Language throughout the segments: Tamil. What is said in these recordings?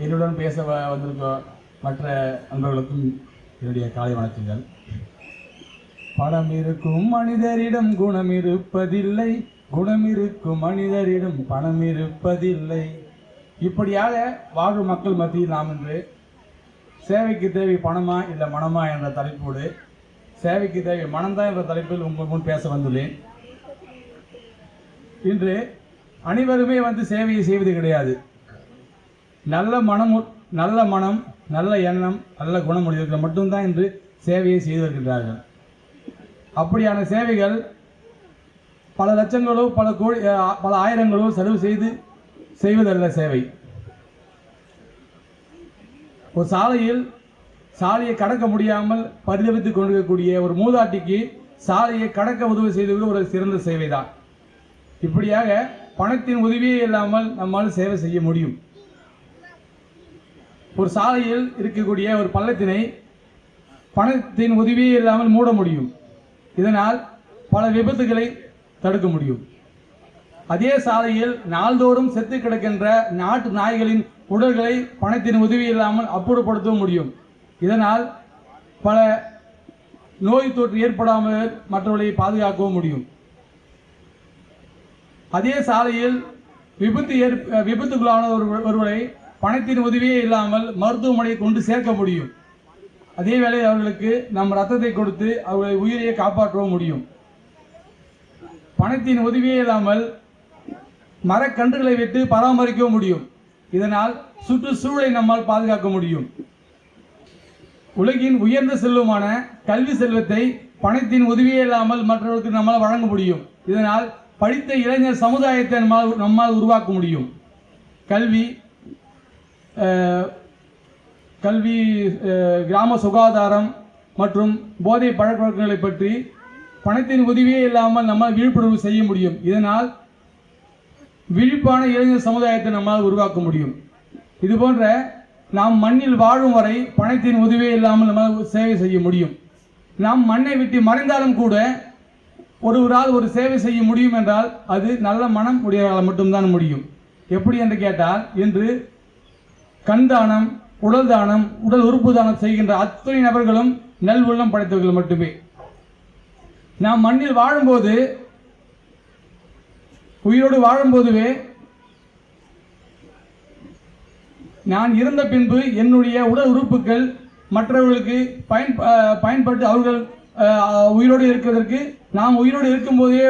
என்னுடன் பேச வந்திருக்க மற்ற நண்பர்களுக்கும் என்னுடைய காலை வணக்கங்கள். பணம் இருக்கும் மனிதரிடம் குணம் இருப்பதில்லை, குணம் இருக்கும் மனிதரிடம் பணம் இருப்பதில்லை. இப்படியாக வாழும் மக்கள் மத்தியில் நாம் இன்று சேவைக்கு தேவை பணமா இல்லை மனமா என்ற தலைப்போடு சேவைக்கு தேவை மனம்தான் என்ற தலைப்பில் உங்கள் முன் பேச வந்துள்ளேன். இன்று அனைவருமே சேவையை செய்வது கிடையாது. நல்ல மனம், நல்ல எண்ணம், நல்ல குணமுடையவர்கள் மட்டும்தான் இன்று சேவையை செய்து வருகின்றார்கள். அப்படியான சேவைகள் பல லட்சங்களோ பல ஆயிரங்களோ செலவு செய்வதல்ல சேவை. ஒரு சாலையை கடக்க முடியாமல் பரிதவித்துக் கொண்டிருக்கக்கூடிய ஒரு மூதாட்டிக்கு சாலையை கடக்க உதவி செய்வது ஒரு சிறந்த சேவை தான். இப்படியாக பணத்தின் உதவியே இல்லாமல் நம்மால் சேவை செய்ய முடியும். ஒரு சாலையில் இருக்கக்கூடிய ஒரு பள்ளத்தினை பணத்தின் உதவியே இல்லாமல் மூட முடியும். இதனால் பல விபத்துகளை தடுக்க முடியும். அதே சாலையில் நாள்தோறும் செத்து கிடக்கின்ற நாட்டு நாய்களின் உடல்களை பணத்தின் உதவி இல்லாமல் அப்புறப்படுத்த முடியும். இதனால் பல நோய் தொற்று ஏற்படாமல் மற்றவர்களை பாதுகாக்கவும் முடியும். அதே சாலையில் விபத்துக்குள்ளான ஒருவரை பணத்தின் உதவியே இல்லாமல் மருத்துவமனையை கொண்டு சேர்க்க முடியும். அதே வேளை அவர்களுக்கு நம் ரத்தத்தை கொடுத்து அவர்களை உயிரையே காப்பாற்றவும் முடியும். பணத்தின் உதவியே இல்லாமல் மரக்கன்றுகளை விட்டு பராமரிக்கவும் முடியும். இதனால் சுற்றுச்சூழலை நம்மால் பாதுகாக்க முடியும். உலகின் உயர்ந்த செல்வமான கல்வி செல்வத்தை பணத்தின் உதவியே இல்லாமல் மற்றவர்களுக்கு நம்மால் வழங்க முடியும். இதனால் படித்த இளைஞர் சமுதாயத்தை நம்மால் உருவாக்க முடியும். கல்வி, கிராம சுகாதாரம் மற்றும் போதை பழக்கவழக்கங்களை பற்றி பணத்தின் உதவியே இல்லாமல் நம்மால் விழிப்புணர்வு செய்ய முடியும். இதனால் விழிப்பான இளைஞர் சமுதாயத்தை நம்மால் உருவாக்க முடியும். இதுபோன்ற நாம் மண்ணில் வாழும் வரை பணத்தின் உதவியே இல்லாமல் நம்மால் சேவை செய்ய முடியும். நாம் மண்ணை விட்டு மறைந்தாலும் கூட ஒருவரால் ஒரு சேவை செய்ய முடியும் என்றால் அது நல்ல மனம் உடையவர்களால் மட்டும்தான் முடியும். எப்படி என்று கேட்டால், இன்று கண் தானம், உடல் தானம், உடல் உறுப்பு தானம் செய்கின்ற அத்தனை நபர்களும் நல் உள்ளம் படைத்தவர்கள் மட்டுமே. நாம் மண்ணில் வாழும்போது, உயிரோடு வாழும்போதுவே நான் இறந்த பின்பு என்னுடைய உடல் உறுப்புகள் மற்றவர்களுக்கு பயன்பட்டு அவர்கள் உயிரோடு இருக்கிறதற்கு நாம் உயிரோடு இருக்கும்போதே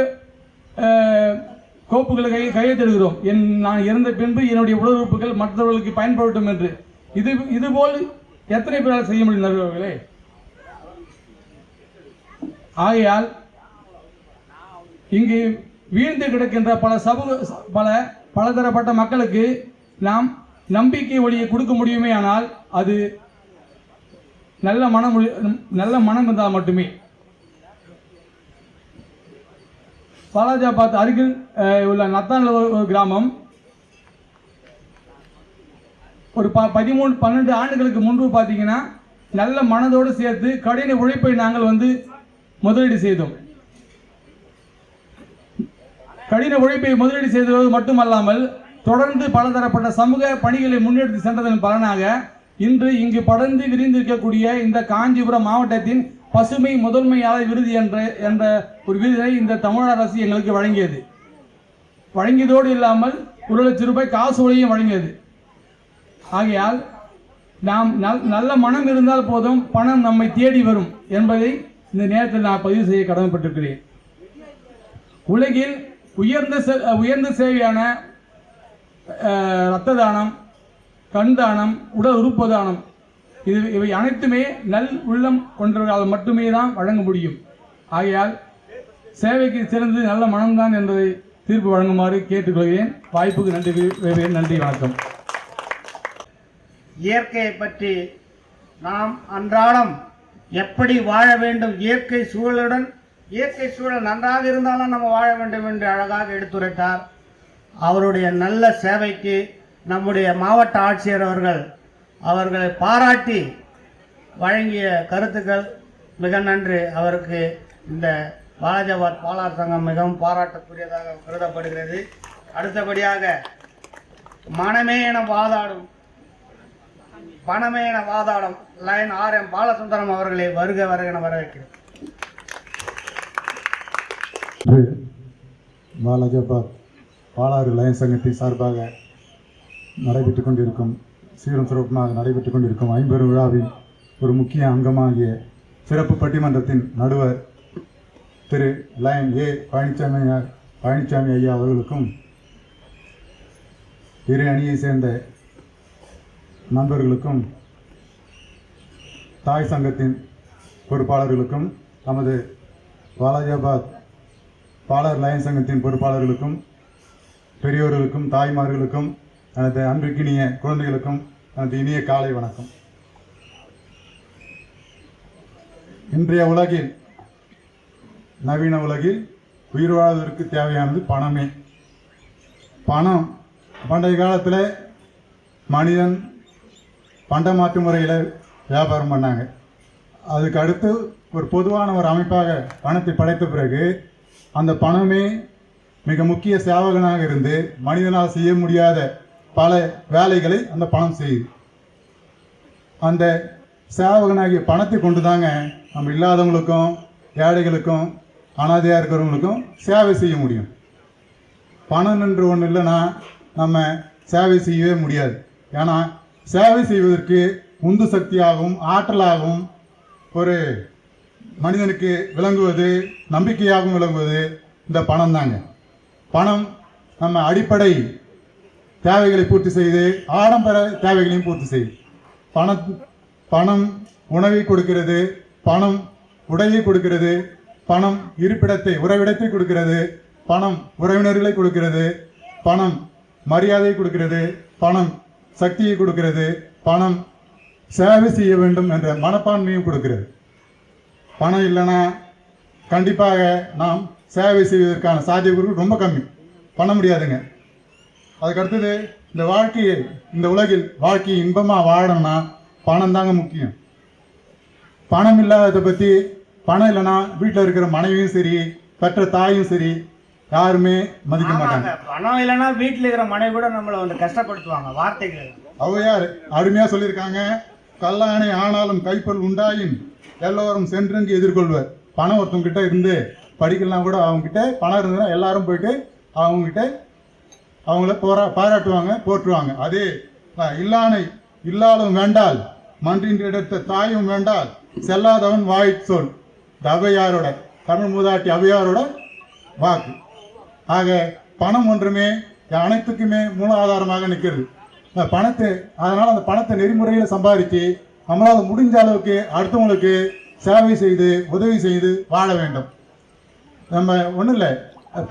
கோப்புகளை கையெழுத்திடுகிறோம். நான் இறந்த பின்பு என்னுடைய உடல் உறுப்புகள் மற்றவர்களுக்கு பயன்படட்டும் என்று. இதுபோல் எத்தனை பேரால் செய்ய முடியும் நண்பர்களே? ஆகையால் இங்கு வீழ்ந்து கிடக்கின்ற பலதரப்பட்ட மக்களுக்கு நாம் நம்பிக்கை ஒளியை கொடுக்க முடியுமே. ஆனால் அது நல்ல மனம் இருந்தால் மட்டுமே. வாலாஜாபாத் அருகில் உள்ள நத்தான் ஒரு கிராமம் ஒரு 12 ஆண்டுகளுக்கு முன்பு பார்த்தீங்கன்னா நல்ல மனதோடு சேர்த்து கடின உழைப்பை நாங்கள் முதலீடு செய்தோம். கடின உழைப்பை முதலீடு செய்தது மட்டுமல்லாமல் தொடர்ந்து பலதரப்பட்ட சமூக பணிகளை முன்னெடுத்து சென்றதன் பலனாக இன்று இங்கு படர்ந்து விரிந்திருக்கக்கூடிய இந்த காஞ்சிபுரம் மாவட்டத்தின் பசுமை முதன்மையாளர் விருது என்ற ஒரு விருதை இந்த தமிழக அரசு எங்களுக்கு வழங்கியதோடு இல்லாமல் 1 லட்சம் ரூபாய் காசு உதவியும் வழங்கியது. ஆகையால் நாம் நல்ல மனம் இருந்தால் போதும், பணம் நம்மை தேடி வரும் என்பதை இந்த நேரத்தில் நான் பதிவு செய்ய கடமைப்பட்டிருக்கிறேன். உலகில் உயர்ந்த சேவையான இரத்த தானம், கண் தானம், உடல் உறுப்பு தானம், இவை அனைத்துமே நல் உள்ளம் கொண்டவர்களால் மட்டுமே தான் வழங்க முடியும். ஆகையால் சேவைக்கு சிறந்தது நல்ல மனம்தான் என்பதை தீர்ப்பு வழங்குமாறு கேட்டுக்கொள்கிறேன். வாய்ப்புக்கு நன்றி, வணக்கம். இயற்கையை பற்றி நாம் அன்றாடம் எப்படி வாழ வேண்டும், இயற்கை சூழல் நன்றாக இருந்தாலும் நம்ம வாழ வேண்டும் என்று அழகாக எடுத்துரைத்தார். அவருடைய நல்ல சேவைக்கு நம்முடைய மாவட்ட ஆட்சியர் அவர்களை பாராட்டி வழங்கிய கருத்துக்கள் மிக நன்றி. அவருக்கு இந்த வாலாஜாபாத் பாலார் சங்கம் மிகவும் பாராட்டக்கூடியதாக கருதப்படுகிறது. அடுத்தபடியாக மனமே என வாதாடும் பணமேன வாதாடம் லைன் RM பாலசுந்தரம் அவர்களை வருக வருகன வரவேற்கிறேன். பாலாஜாபாத் பாலாறு லயன் சங்கத்தின் சார்பாக நடைபெற்றுக் கொண்டிருக்கும் சீரும் சிறப்புமாக நடைபெற்றுக் கொண்டிருக்கும் ஐம்பெரும் விழாவின் ஒரு முக்கிய அங்கமாகிய சிறப்பு பட்டிமன்றத்தின் நடுவர் திரு லயன் பழனிசாமி ஐயா அவர்களுக்கும் இரு அணியை சேர்ந்த நண்பர்களுக்கும் தாய் சங்கத்தின் பொறுப்பாளர்களுக்கும் நமது பாலாஜாபாத் பாலார் லயன் சங்கத்தின் பொறுப்பாளர்களுக்கும் பெரியோர்களுக்கும் தாய்மார்களுக்கும் எனது அன்பிற்கினிய குழந்தைகளுக்கும் எனது இனிய காலை வணக்கம். இன்றைய உலகில், நவீன உலகில் உயிர் வாழ்வதற்கு தேவையானது பணமே. பணம் பண்டைய காலத்தில் மனிதன் பண்டமாற்று முறையில் வியாபாரம் பண்ணாங்க. அதுக்கு அடுத்து ஒரு பொதுவான ஒரு அமைப்பாக பணத்தை படைத்த பிறகு அந்த பணமே மிக முக்கிய சேவகனாக இருந்து மனிதனால் செய்ய முடியாத பல வேலைகளை அந்த பணம் செய்யுது. அந்த சேவகனாகிய பணத்தை கொண்டு தாங்க நம்ம இல்லாதவங்களுக்கும் ஏழைகளுக்கும் அனாதையாக இருக்கிறவங்களுக்கும் சேவை செய்ய முடியும். பணம் என்று ஒன்று இல்லைன்னா நம்ம சேவை செய்யவே முடியாது. ஏன்னா சேவை செய்வதற்கு உந்து சக்தியாகவும் ஆற்றலாகவும் ஒரு மனிதனுக்கு விளங்குவது, நம்பிக்கையாகவும் விளங்குவது இந்த பணம் தாங்க. பணம் நம்ம அடிப்படை தேவைகளை பூர்த்தி செய்து ஆடம்பர தேவைகளையும் பூர்த்தி செய்யுது. பணம் உணவை கொடுக்கிறது, பணம் உடையை கொடுக்கிறது, பணம் உறைவிடத்தை கொடுக்கிறது, பணம் உறவினர்களை கொடுக்கிறது, பணம் மரியாதை கொடுக்கிறது, பணம் சக்தியை கொடுக்கிறது, பணம் சேவை செய்ய வேண்டும் என்ற மனப்பான்மையும் கொடுக்கிறது. பணம் இல்லைன்னா கண்டிப்பாக நாம் சேவை செய்வதற்கான சாத்தியக்கூறுகள் ரொம்ப கம்மி, பண்ண முடியாதுங்க. அதுக்கடுத்தது இந்த உலகில் வாழ்க்கையை இன்பமாக வாழணும்னா பணம் தாங்க முக்கியம். பணம் இல்லாததை பற்றி, பணம் இல்லைன்னா வீட்டில் இருக்கிற மனைவியும் சரி, பெற்ற தாயும் சரி, யாருமே மதிக்க மாட்டாங்க. பணம் இல்லைன்னா வீட்டில் இருக்கிற மனைவி கூட நம்மளை வந்து கஷ்டப்படுத்துவாங்க வார்த்தைகள். ஔவையார் அருமையாக சொல்லியிருக்காங்க, கல்லாணை ஆனாலும் கைப்பொருள் உண்டாயின் எல்லோரும் சென்றென்று எதிர்கொள்வர். பணம் ஒருத்தவங்கிட்ட இருந்து படிக்கலாம் கூட அவங்ககிட்ட பணம் இருந்ததுன்னா எல்லாரும் போயிட்டு அவங்ககிட்ட அவங்கள பாராட்டுவாங்க, போற்றுவாங்க. அதே இல்லாதவன் வேண்டால் மன்றின் எடுத்த தாயும் வேண்டால் செல்லாதவன் வாய் சொல். ஔவையாரோட, தமிழ் மூதாட்டி ஔவையாரோட வாக்கு. ஆக பணம் ஒன்றுமே அனைத்துக்குமே மூல ஆதாரமாக நிற்கிறது. அதனால் அந்த பணத்தை நெறிமுறையில் சம்பாதிச்சு நம்மளால் முடிஞ்ச அளவுக்கு அடுத்தவங்களுக்கு சேவை செய்து உதவி செய்து வாழ வேண்டும். நம்ம ஒன்றும் இல்லை,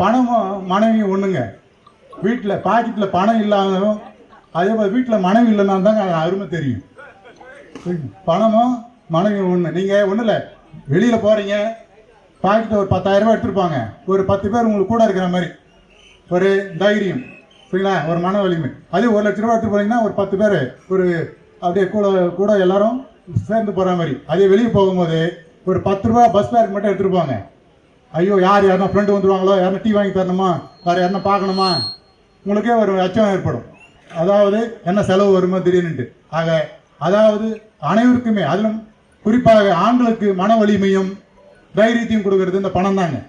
பணமும் மனைவியும் ஒன்றுங்க. வீட்டில் பாக்கெட்டில் பணம் இல்லாததும் அதே போல் வீட்டில் மனைவி இல்லைன்னா தாங்க அருமை தெரியும். பணமும் மனைவியும் ஒன்று. நீங்கள் ஒன்றும் இல்லை, வெளியில் போகிறீங்க, பாக்கெட்டில் ஒரு 10,000 ரூபாய் எடுத்துருப்பாங்க. ஒரு 10 பேர் உங்களுக்கு கூட இருக்கிற மாதிரி ஒரு தைரியம், சரிங்களா, ஒரு மன வலிமை. அதே 1 லட்ச ரூபா எடுத்து போனீங்கன்னா ஒரு 10 பேர் ஒரு அப்படியே கூட எல்லாரும் சேர்ந்து போகிற மாதிரி. அதே வெளியே போகும்போது ஒரு 10 ரூபா பஸ் ஃபேருக்கு மட்டும் எடுத்துருப்பாங்க. ஐயோ யாருன்னா ஃப்ரெண்டு வந்துடுவாங்களோ, யாருன்னா டீ வாங்கி தரணுமா, வேறு யாருன்னா பார்க்கணுமா, உங்களுக்கே ஒரு அச்சம் ஏற்படும். அதாவது என்ன செலவு வருமோ திடீர்னுட்டு. அதாவது அனைவருக்குமே, அதிலும் குறிப்பாக ஆண்களுக்கு மன வலிமையும் தைரியத்தையும் கொடுக்கறது இந்த பணம் தாங்க.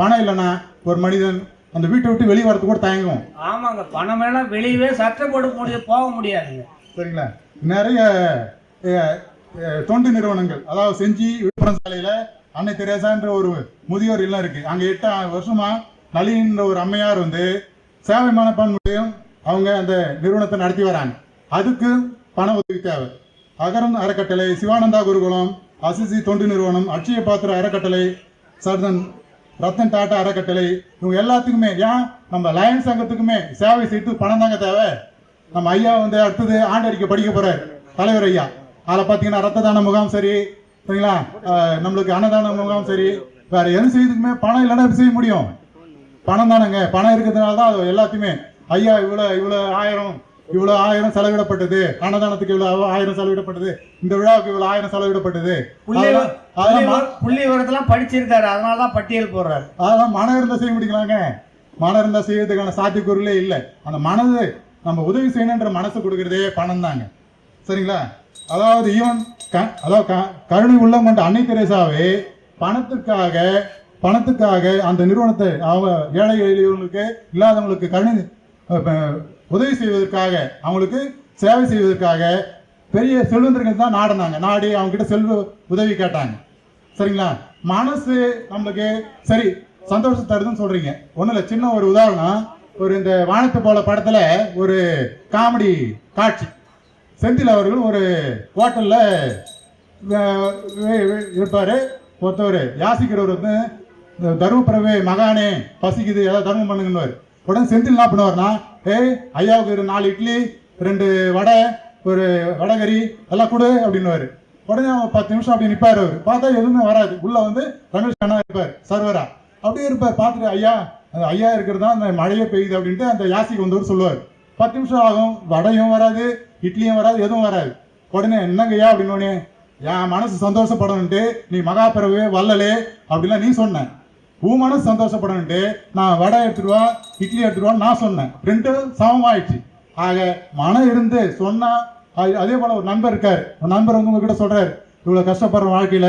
பணம் இல்லைன்னா ஒரு மனிதன் அந்த வீட்டை விட்டு வெளியே வரது கூட தயங்கும். ஆமாங்க, பணம் வேணா வெளியவே சட்டம் போட போக முடியாதுங்க, சரிங்களா. நிறைய தொண்டு நிறுவனங்கள், அதாவது செஞ்சி விழுப்புரம் சாலையில் அன்னை தெரேசான்ற ஒரு முதியோர் இல்லம் இருக்கு. அங்கே 8 வருஷமா நளின்ற ஒரு அம்மையார் வந்து சேவை மனப்பான்மையும் அவங்க அந்த நிறுவனத்தை நடத்தி வராங்க. அதுக்கு பண உதவி தேவை. அகரம் அறக்கட்டளை, சிவானந்தா குருகுலம், அசிசி தொண்டு நிறுவனம், அட்சய பாத்திர அறக்கட்டளை, ரத்தன் டாட்டா அறக்கட்டளை, இவங்க எல்லாத்துக்குமே, ஏன் நம்ம லயன் சங்கத்துக்குமே சேவை செய்து பணம் தாங்க தேவை. நம்ம ஐயா வந்து அடுத்தது ஆண்டறிக்கை படிக்க போறாரு, தலைவர் ஐயா. அதில் பார்த்தீங்கன்னா ரத்த தான முகாம் சரி, சரிங்களா, நம்மளுக்கு அன்னதான முகாம் சரி, வேற எது செய்யறதுக்குமே பணம் இல்லைன்னா செய்ய முடியும். பணம் தானேங்க. பணம் இருக்கிறதுனால தான் அது எல்லாத்தையுமே. ஐயா இவ்வளோ ஆயிரம் செலவிடப்பட்டது, அன்னதானத்துக்கு இவ்வளோ 1000 செலவிடப்பட்டது, இந்த விழாவுக்கு இவ்வளோ 1000 செலவிடப்பட்டது. புள்ளி விவரத்தெல்லாம் படிச்சிருக்காரு, அதனால தான் பட்டியல் போடுறாரு. அதெல்லாம் மனம் இருந்தால் செய்ய முடிக்கலாங்க. மனம் இருந்தால் செய்யறதுக்கான சாத்தியக்கூறுகளே இல்லை. அந்த மனது நம்ம உதவி செய்யணுன்ற மனசு கொடுக்கறதே பணம் தாங்க. சரிங்களா? அதாவது ஈவன் கருணை உள்ளம் கொண்ட அன்னை தெரேசாவே பணத்துக்காக அந்த நிறுவனத்தை அவங்க ஏழை எளியவர்களுக்கு இல்லாதவங்களுக்கு கருணை உதவி செய்வதற்காக, அவங்களுக்கு சேவை செய்வதற்காக பெரிய செல்வந்தர்கள் தான் நாடி அவங்க கிட்ட செல்வ உதவி கேட்டாங்க. சரிங்களா? மனசு நம்மளுக்கு சரி சந்தோஷம் தருதுன்னு சொல்றீங்க. ஒன்றும் இல்லை, சின்ன ஒரு உதாரணம். இந்த வானத்தை போல படத்துல ஒரு காமெடி காட்சி. செந்தில் அவர்கள் ஒரு ஹோட்டல்ல இருப்பாரு. ஒருத்தவர் யாசிக்கிறவர் வந்து தர்மபுரவே மகானே பசிக்குது, ஏதாவது தர்மம் பண்ணுங்கன்னு. உடனே செந்தில் என்ன பண்ணுவார்னா, ஐயாவுக்கு 4 இட்லி 2 வடை ஒரு வடகரி எல்லாம் கொடு அப்படின்னுவாரு. உடனே அவன் 10 நிமிஷம் அப்படி நிற்பார். அவர் பார்த்தா எதுவுமே வராது. உள்ள வந்து ரமேஷ் அண்ணா இருப்பார், சர்வரா அப்படியே இருப்பார். பார்த்துட்டு ஐயா இருக்கிறது தான் அந்த மழையே பெய்யுது அப்படின்ட்டு அந்த யாசிக்கு வந்தவர் சொல்லுவார். 10 நிமிஷம் ஆகும், வடையும் வராது, இட்லியும் வராது, எதுவும் வராது. உடனே என்னங்கய்யா அப்படின்னு, என் மனசு சந்தோஷப்படணுன்ட்டு நீ மகாபிரவே வல்லலே அப்படிலாம் நீ சொன்ன, உன் மனசு சந்தோஷப்படணுன்ட்டு நான் வடை எடுத்துட்டு வா இட்லி எடுத்துட்டு நான் சொன்னேன். 2 சமமாயிடுச்சு. ஆக மனம் இருந்து சொன்னா. அதே போல ஒரு நண்பர் இருக்காரு. ஒரு நண்பர் வந்து உங்ககிட்ட சொல்றாரு, இவ்வளவு கஷ்டப்படுற வாழ்க்கையில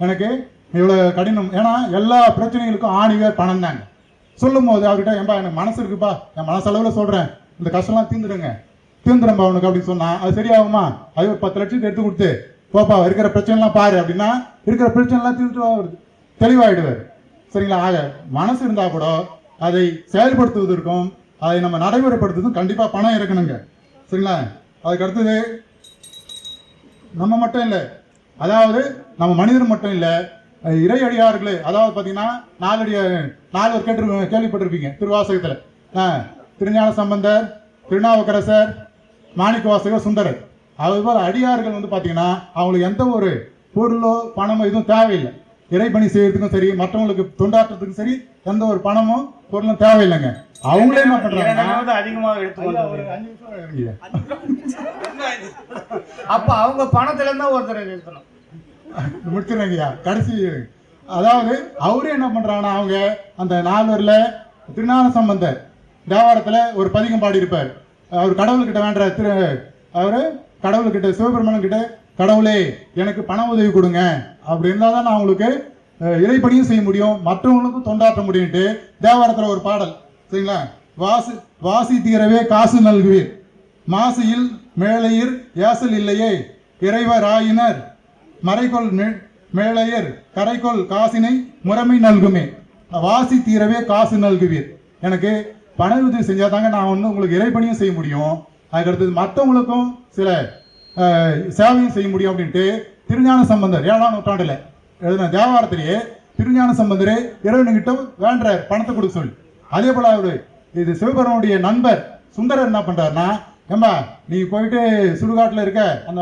எனக்கு இவ்வளவு கடினம், ஏன்னா எல்லா பிரச்சனைகளுக்கும் ஆணிவே பணம் தாங்க. சொல்லும் போது அவர்கிட்ட, ஏன்பா எனக்கு மனசு இருக்குப்பா, என் மனசளவுல சொல்றேன், இந்த கஷ்டம்லாம் தீர்ந்துடும்பா உனக்கு அப்படின்னு சொன்னா அது சரியாகுமா? அது ஒரு 10 லட்சத்தை எடுத்து கொடுத்து போப்பா இருக்கிற பிரச்சனைலாம் பாரு அப்படின்னா இருக்கிற பிரச்சனைலாம் தீர்த்து தெளிவாயிடுவார். சரிங்களா? ஆக மனசு இருந்தா கூட அதை செயல்படுத்துவதற்கும் அதை நம்ம நடைமுறைப்படுத்துவதும் கண்டிப்பா பணம் இருக்கணுங்க. சரிங்களா? அதுக்கு அடுத்தது நம்ம மட்டும் இல்லை, அதாவது நம்ம மனிதர் மட்டும் இல்லை, இறை அடியார்களே. அதாவது பார்த்தீங்கன்னா 4 கேள்விப்பட்டிருப்பீங்க திருவாசகத்துல. திருஞான சம்பந்தர், திருநாவுக்கரசர், மாணிக்கவாசகர், சுந்தரர். அதுபோல் அடியார்கள் வந்து பார்த்தீங்கன்னா அவங்களுக்கு எந்த ஒரு பொருளோ பணமோ எதுவும் தேவையில்லை. இறைப்பணி செய்யறதுக்கும் சரி, மற்றவங்களுக்கு தொண்டாற்றுறதுக்கும் சரி, எந்த ஒரு பணமும் பொருளும் தேவையில்லைங்க. அவங்களே என்ன பண்றாங்க, அதிகமாக எடுத்துக்கொண்டு அப்ப அவங்க பணத்துல இருந்தா ஒருத்தர் எடுக்கணும். முடிச்சிருங்கய்யா கடைசி. அதாவது அவரே என்ன பண்றாங்கன்னா, அவங்க அந்த 4 திருஞான சம்பந்தர் தேவாரத்துல ஒரு பதிகம் பாடி இருப்பார். அவர் கடவுள்கிட்ட வேண்ட அவரு கடவுள்கிட்ட சிவபெருமான் கிட்ட, கடவுளே எனக்கு பண உதவி கொடுங்க, அப்படி இருந்தால் தான் நான் உங்களுக்கு இறைப்பணியும் செய்ய முடியும், மற்றவங்களுக்கும் தொண்டாற்ற முடியும்ட்டு தேவாரத்தில் ஒரு பாடல். சரிங்களா? வாசி தீரவே காசு நல்குவீர், மாசியில் மேலையர் ஏசல் இல்லையே, இறைவர் ஆயினர் மறைகொள் மேலையர் கரைகொள் காசினை முறைமை நல்குமே, வாசி தீரவே காசு நல்குவீர். எனக்கு பண உதவி செஞ்சால் தாங்க நான் வந்து உங்களுக்கு இறைப்பணியும் செய்ய முடியும், அதுக்கடுத்தது மற்றவங்களுக்கும் சில சேவையும் செய்ய முடியும் அப்படின்ட்டு திருஞான சம்பந்தர் 7ஆம் நூற்றாண்டுல எழுதின தேவாரத்திலேயே திருஞான சம்பந்தரே இறைவன்கிட்ட வேண்டார் பணத்தை கொடுக்க சொல்லி. அதே போல அவரு இது சிவபெருமானுடைய நண்பர் சுந்தரர் என்ன பண்றாருன்னா, ஏம்பா நீ போயிட்டு சுடுகாட்டுல இருக்க, அந்த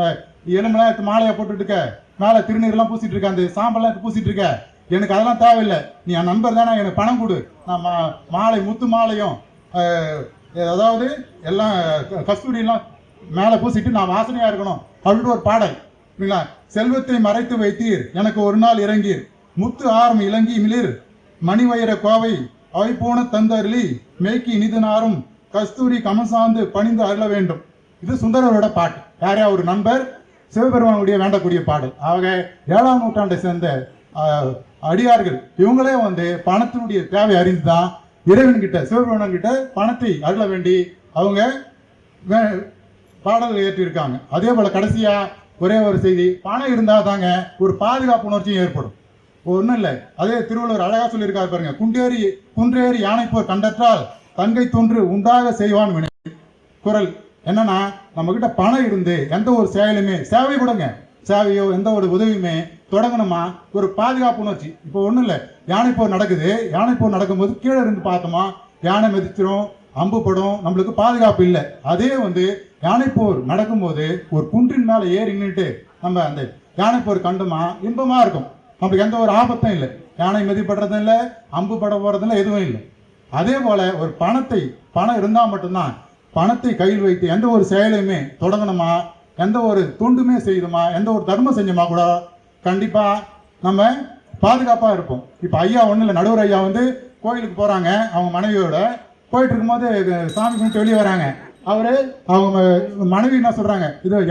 எலும்பெல்லாம் எடுத்து மாலையா போட்டுட்டு இருக்க, மேல திருநீர்லாம் பூசிட்டு இருக்க, அந்த சாம்பல்லாம் எடுத்து பூசிட்டு இருக்க, எனக்கு அதெல்லாம் தேவையில்லை, நீ என் நண்பர் தானே, எனக்கு பணம் கொடு, நான் மாலை முத்து மாலையும் அதாவது எல்லாம் கஸ்தூரியெல்லாம் மேலே பூசிட்டு நான் வாசனையா இருக்கணும் அப்படின்னு ஒரு பாடல். சரிங்களா? செல்வத்தை மறைத்து வைத்தீர் எனக்கு ஒரு நாள் இறங்கீர், முத்து ஆரம் இலங்கி மிளிர் மணிவயிற கோவை அவை போன தந்தருளி மேய்க்கி இனிதனாரும் கஸ்தூரி கமசாந்து பணிந்து அருள வேண்டும். இது சுந்தரரோட பாட்டு. யாரையா ஒரு நண்பர் சிவபெருமானுடைய வேண்டக்கூடிய பாடல். ஆக 7ஆம் நூற்றாண்டை சேர்ந்த அடியார்கள் இவங்களே வந்து பணத்தினுடைய தேவை அறிந்துதான் இறைவன் கிட்ட சிவபெருமான் கிட்ட பணத்தை அருள வேண்டி அவங்க பாடல்கள் ஏற்றிருக்காங்க. அதே போல கடைசியா ஒரே ஒரு செய்தி, பணம் இருந்தா தாங்க ஒரு பாதுகாப்பு உணர்ச்சியும் ஏற்படும். ஒன்றும் இல்லை, அதே திருவள்ளுவர் அழகா சொல்லியிருக்காரு பாருங்க, குன்றேறி யானைப்போர் கண்டற்றால் தங்கை தோன்று உண்டாக செய்வான் வினை. குரல் என்னன்னா, நம்ம கிட்ட பணம் இருந்து எந்த ஒரு செயலுமே, சேவை கொடுங்க, சேவையோ எந்த ஒரு உதவியுமே தொடங்கணுமா ஒரு பாதுகாப்பு உணர்ச்சி. இப்போ ஒன்றும் இல்லை, யானைப்போர் நடக்குது, யானைப்போர் நடக்கும்போது கீழே இருந்து பார்த்தோமா யானை மிதிச்சிரும், அம்பு படும், நம்மளுக்கு பாதுகாப்பு இல்லை. அதே வந்து யானைப்போர் நடக்கும்போது ஒரு குன்றின் மேலே ஏறி நின்றுட்டு நம்ம அந்த யானைப்போர் கண்டுமா இன்பமா இருக்கும், நம்மளுக்கு எந்த ஒரு ஆபத்தும் இல்லை, யானை மிதிப்படுறதும் இல்லை, அம்பு பட போறதும் எதுவும் இல்லை. அதே போல ஒரு பணம் இருந்தால் மட்டும்தான் பணத்தை கையில் வைத்து எந்த ஒரு செயலையுமே தொடங்கணுமா, எந்த ஒரு தொண்டுமே செய்யுமா, எந்த ஒரு தர்மம் செஞ்சோமா கூட கண்டிப்பா நம்ம பாதுகாப்பா இருப்போம். இப்போ ஐயா ஒன்றும் இல்லை, நடுவர் ஐயா வந்து கோயிலுக்கு போறாங்க, அவங்க மனைவியோட போயிட்டு இருக்கும்போது சாமி கும்பிட்டு வெளியே வராங்க. அவங்க மனைவி என்ன சொல்றாங்க, இது